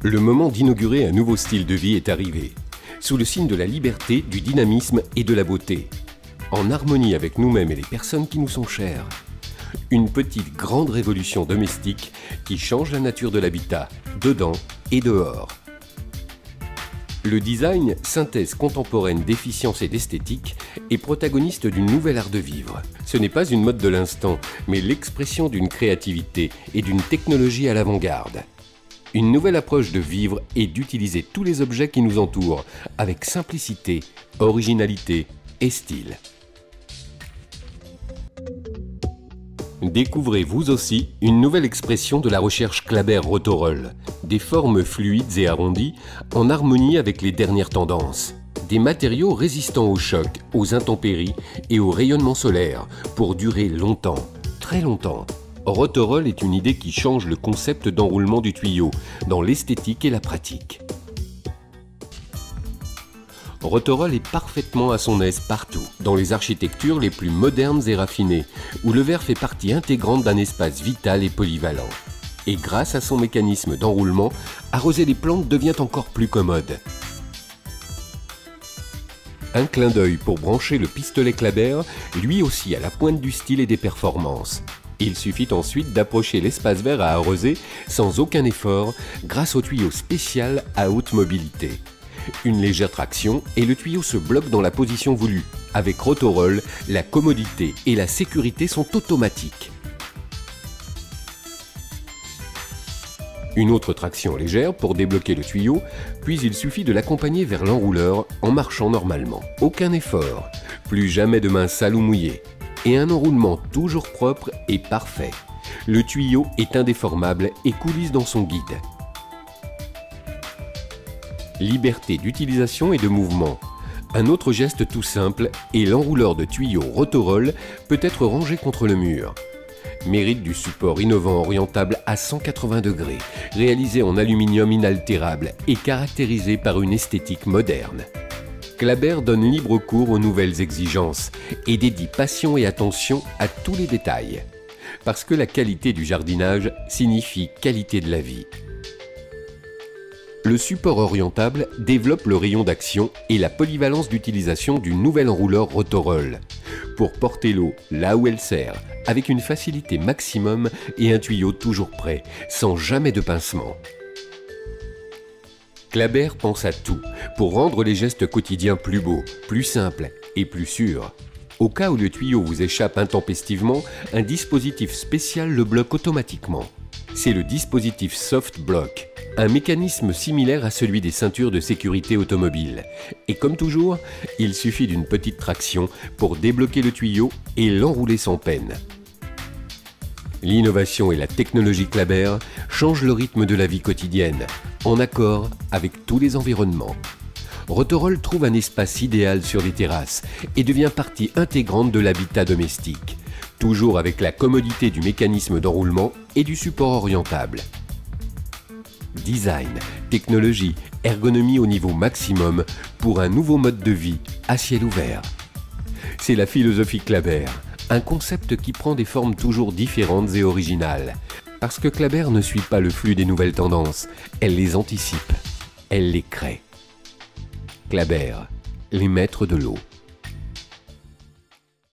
Le moment d'inaugurer un nouveau style de vie est arrivé, sous le signe de la liberté, du dynamisme et de la beauté, en harmonie avec nous-mêmes et les personnes qui nous sont chères. Une petite grande révolution domestique qui change la nature de l'habitat, dedans et dehors. Le design, synthèse contemporaine d'efficience et d'esthétique, est protagoniste d'une nouvelle art de vivre. Ce n'est pas une mode de l'instant, mais l'expression d'une créativité et d'une technologie à l'avant-garde. Une nouvelle approche de vivre et d'utiliser tous les objets qui nous entourent, avec simplicité, originalité et style. Découvrez vous aussi une nouvelle expression de la recherche Clabert-Rotorol, des formes fluides et arrondies en harmonie avec les dernières tendances. Des matériaux résistants au choc, aux intempéries et au rayonnement solaire pour durer longtemps, très longtemps. Rotorol est une idée qui change le concept d'enroulement du tuyau dans l'esthétique et la pratique. Rotorol est parfaitement à son aise partout, dans les architectures les plus modernes et raffinées, où le verre fait partie intégrante d'un espace vital et polyvalent. Et grâce à son mécanisme d'enroulement, arroser les plantes devient encore plus commode. Un clin d'œil pour brancher le pistolet Clabert, lui aussi à la pointe du style et des performances. Il suffit ensuite d'approcher l'espace vert à arroser sans aucun effort grâce au tuyau spécial à haute mobilité. Une légère traction et le tuyau se bloque dans la position voulue. Avec Rotorol, la commodité et la sécurité sont automatiques. Une autre traction légère pour débloquer le tuyau, puis il suffit de l'accompagner vers l'enrouleur en marchant normalement. Aucun effort, plus jamais de mains sales ou mouillées. Et un enroulement toujours propre et parfait. Le tuyau est indéformable et coulisse dans son guide. Liberté d'utilisation et de mouvement. Un autre geste tout simple et l'enrouleur de tuyau Rotorol peut être rangé contre le mur. Mérite du support innovant orientable à 180 degrés, réalisé en aluminium inaltérable et caractérisé par une esthétique moderne. Clabert donne libre cours aux nouvelles exigences et dédie passion et attention à tous les détails. Parce que la qualité du jardinage signifie qualité de la vie. Le support orientable développe le rayon d'action et la polyvalence d'utilisation du nouvel enrouleur Rotorol pour porter l'eau là où elle sert, avec une facilité maximum et un tuyau toujours prêt, sans jamais de pincement. Clabert pense à tout pour rendre les gestes quotidiens plus beaux, plus simples et plus sûrs. Au cas où le tuyau vous échappe intempestivement, un dispositif spécial le bloque automatiquement. C'est le dispositif Soft Block, un mécanisme similaire à celui des ceintures de sécurité automobile. Et comme toujours, il suffit d'une petite traction pour débloquer le tuyau et l'enrouler sans peine. L'innovation et la technologie Clabert changent le rythme de la vie quotidienne, en accord avec tous les environnements. Rotorol trouve un espace idéal sur les terrasses et devient partie intégrante de l'habitat domestique, toujours avec la commodité du mécanisme d'enroulement et du support orientable. Design, technologie, ergonomie au niveau maximum pour un nouveau mode de vie à ciel ouvert. C'est la philosophie Clabert, un concept qui prend des formes toujours différentes et originales. Parce que Clabert ne suit pas le flux des nouvelles tendances, elle les anticipe, elle les crée. Clabert, les maîtres de l'eau.